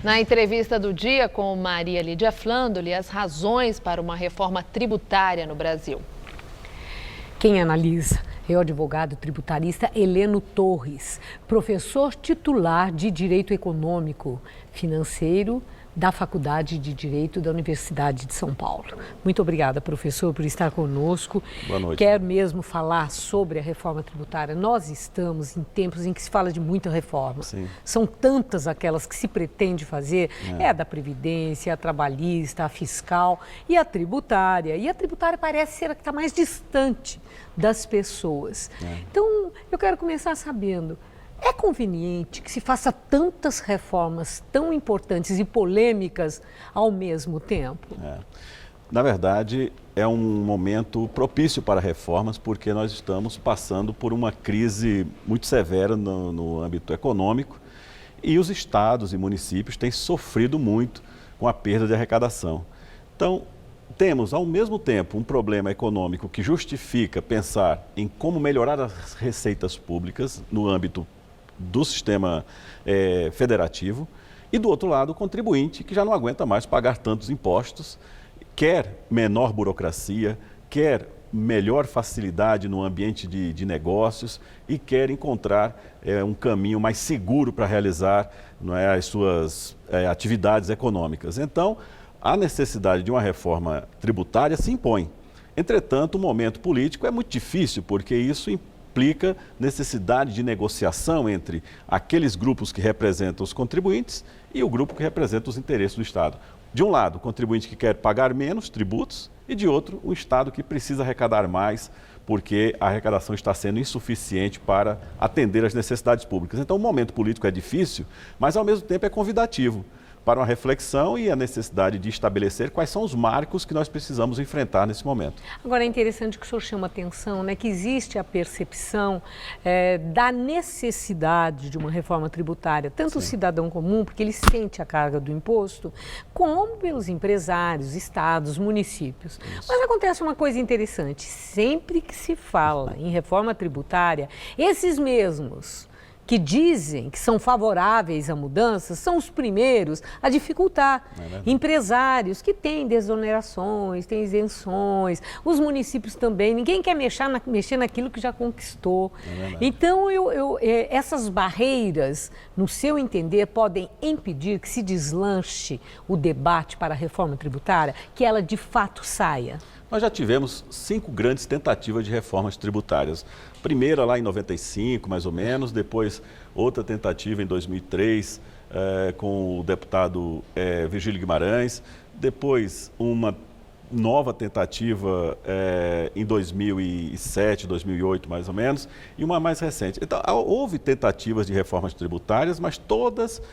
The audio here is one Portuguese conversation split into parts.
Na entrevista do dia com Maria Lídia Flandoli, as razões para uma reforma tributária no Brasil. Quem analisa é o advogado tributarista Heleno Torres, professor titular de Direito Econômico Financeiro da Faculdade de Direito da Universidade de São Paulo. Muito obrigada, professor, por estar conosco. Boa noite. Quero mesmo falar sobre a reforma tributária. Nós estamos em tempos em que se fala de muita reforma. Sim. São tantas aquelas que se pretende fazer, é a da Previdência, a trabalhista, a fiscal e a tributária. E a tributária parece ser a que está mais distante das pessoas. Então, eu quero começar sabendo, é conveniente que se faça tantas reformas tão importantes e polêmicas ao mesmo tempo? Na verdade, é um momento propício para reformas, porque nós estamos passando por uma crise muito severa no âmbito econômico e os estados e municípios têm sofrido muito com a perda de arrecadação. Então, temos, ao mesmo tempo, um problema econômico que justifica pensar em como melhorar as receitas públicas no âmbito do sistema federativo, e do outro lado o contribuinte que já não aguenta mais pagar tantos impostos, quer menor burocracia, quer melhor facilidade no ambiente de negócios e quer encontrar um caminho mais seguro para realizar, não é, as suas atividades econômicas. Então, a necessidade de uma reforma tributária se impõe. Entretanto, o momento político é muito difícil, porque isso implica necessidade de negociação entre aqueles grupos que representam os contribuintes e o grupo que representa os interesses do Estado. De um lado, o contribuinte que quer pagar menos tributos e de outro, o Estado que precisa arrecadar mais porque a arrecadação está sendo insuficiente para atender às necessidades públicas. Então, o momento político é difícil, mas ao mesmo tempo é convidativo para uma reflexão e a necessidade de estabelecer quais são os marcos que nós precisamos enfrentar nesse momento. Agora, é interessante que o senhor chama atenção, né, que existe a percepção da necessidade de uma reforma tributária, tanto o cidadão comum, porque ele sente a carga do imposto, como pelos empresários, estados, municípios. Isso. Mas acontece uma coisa interessante, sempre que se fala em reforma tributária, esses mesmos que dizem que são favoráveis à mudança, são os primeiros a dificultar. Empresários que têm desonerações, têm isenções, os municípios também, ninguém quer mexer naquilo que já conquistou. Então, essas barreiras, no seu entender, podem impedir que se deslanche o debate para a reforma tributária, que ela de fato saia? Nós já tivemos 5 grandes tentativas de reformas tributárias. Primeira lá em 95, mais ou menos, depois outra tentativa em 2003 com o deputado Virgílio Guimarães, depois uma nova tentativa em 2007, 2008 mais ou menos, e uma mais recente. Então, houve tentativas de reformas tributárias, mas todas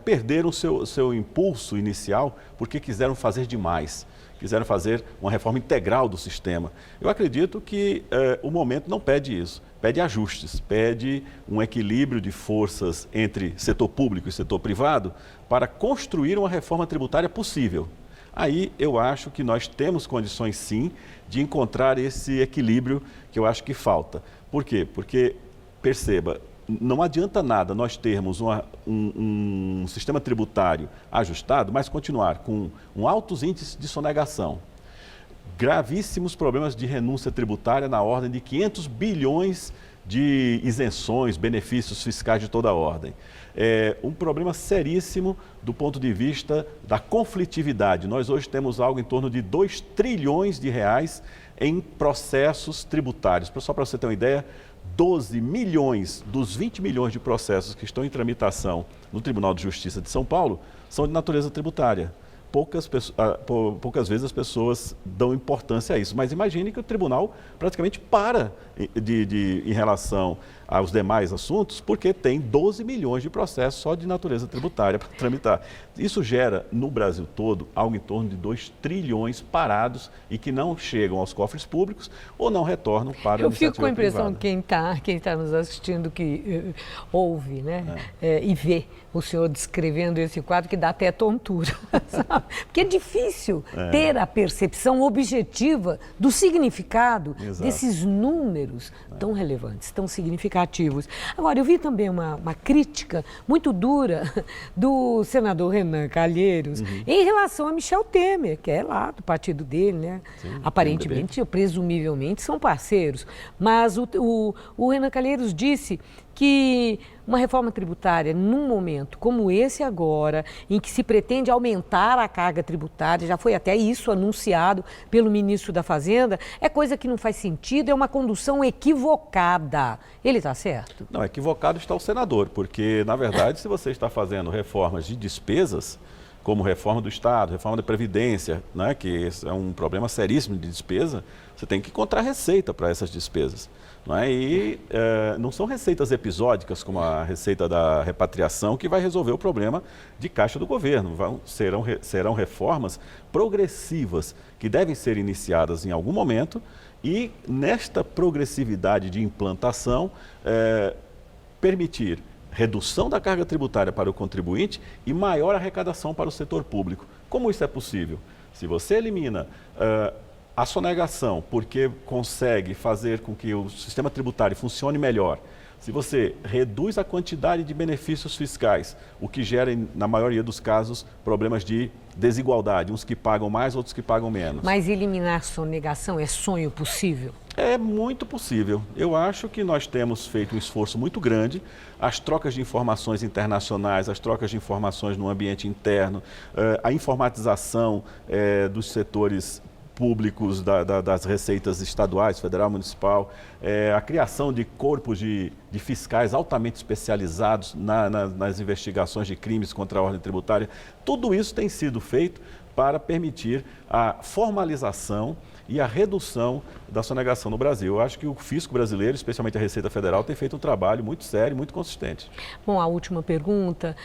perderam seu impulso inicial porque quiseram fazer demais. Quiseram fazer uma reforma integral do sistema. Eu acredito que o momento não pede isso, pede ajustes, pede um equilíbrio de forças entre setor público e setor privado para construir uma reforma tributária possível. Aí eu acho que nós temos condições sim de encontrar esse equilíbrio que eu acho que falta. Por quê? Porque, perceba, não adianta nada nós termos um sistema tributário ajustado, mas continuar com altos índices de sonegação, gravíssimos problemas de renúncia tributária na ordem de 500 bilhões de isenções, benefícios fiscais de toda a ordem. Um problema seríssimo do ponto de vista da conflitividade. Nós hoje temos algo em torno de 2 trilhões de reais em processos tributários. Só para você ter uma ideia, 12 milhões dos 20 milhões de processos que estão em tramitação no Tribunal de Justiça de São Paulo são de natureza tributária. Poucas vezes as pessoas dão importância a isso, mas imagine que o tribunal praticamente para em relação aos demais assuntos, porque tem 12 milhões de processos só de natureza tributária para tramitar. Isso gera, no Brasil todo, algo em torno de 2 trilhões parados e que não chegam aos cofres públicos ou não retornam para a iniciativa privada. Eu fico com a impressão que quem tá nos assistindo, que ouve, né, e vê o senhor descrevendo esse quadro, que dá até tontura, sabe? sabe? Porque é difícil ter a percepção objetiva do significado desses números tão relevantes, tão significativos. Agora, eu vi também uma crítica muito dura do senador Renan Calheiros em relação a Michel Temer, que é lá do partido dele, né? Sim, aparentemente, presumivelmente, são parceiros. Mas o Renan Calheiros disse que uma reforma tributária, num momento como esse agora, em que se pretende aumentar a carga tributária, já foi até isso anunciado pelo ministro da Fazenda, é coisa que não faz sentido, é uma condução equivocada. Ele está certo? Não, equivocado está o senador, porque, na verdade, se você está fazendo reformas de despesas, como reforma do Estado, reforma da Previdência, né, que esse é um problema seríssimo de despesa, você tem que encontrar receita para essas despesas. Não é? E não são receitas episódicas, como a receita da repatriação, que vai resolver o problema de caixa do governo. Serão reformas progressivas, que devem ser iniciadas em algum momento, e nesta progressividade de implantação, permitir redução da carga tributária para o contribuinte e maior arrecadação para o setor público. Como isso é possível? Se você elimina a sonegação, porque consegue fazer com que o sistema tributário funcione melhor, se você reduz a quantidade de benefícios fiscais, o que gera, na maioria dos casos, problemas de desigualdade, uns que pagam mais, outros que pagam menos. Mas eliminar sonegação é sonho possível? É muito possível. Eu acho que nós temos feito um esforço muito grande. As trocas de informações internacionais, as trocas de informações no ambiente interno, a informatização dos setores públicos, das receitas estaduais, federal, municipal, a criação de corpos de fiscais altamente especializados nas investigações de crimes contra a ordem tributária. Tudo isso tem sido feito para permitir a formalização e a redução da sonegação no Brasil. Eu acho que o fisco brasileiro, especialmente a Receita Federal, tem feito um trabalho muito sério e muito consistente. Bom, a última pergunta,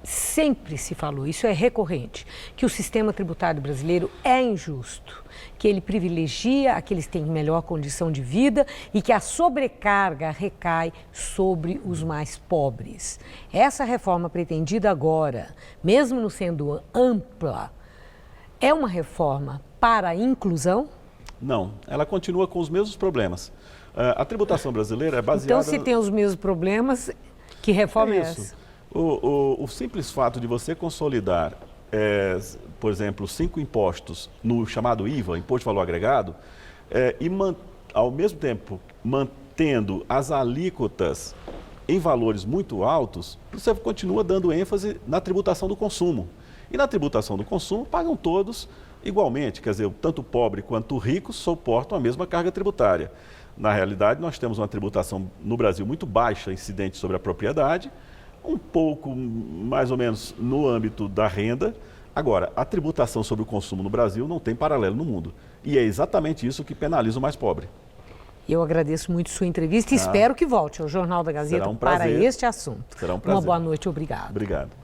sempre se falou, isso é recorrente, que o sistema tributário brasileiro é injusto, que ele privilegia aqueles que têm melhor condição de vida e que a sobrecarga recai sobre os mais pobres. Essa reforma pretendida agora, mesmo não sendo ampla, é uma reforma para a inclusão? Não, ela continua com os mesmos problemas. A tributação brasileira é baseada... Então, se tem os mesmos problemas, que reforma é essa? O simples fato de você consolidar, por exemplo, 5 impostos no chamado IVA, Imposto de Valor Agregado, e ao mesmo tempo mantendo as alíquotas em valores muito altos, você continua dando ênfase na tributação do consumo. E na tributação do consumo pagam todos igualmente, quer dizer, tanto o pobre quanto o rico suportam a mesma carga tributária. Na realidade, nós temos uma tributação no Brasil muito baixa, incidente sobre a propriedade, um pouco mais ou menos no âmbito da renda. Agora, a tributação sobre o consumo no Brasil não tem paralelo no mundo. E é exatamente isso que penaliza o mais pobre. Eu agradeço muito sua entrevista e espero que volte ao Jornal da Gazeta para este assunto. Será um prazer. Uma boa noite, obrigado. Obrigado.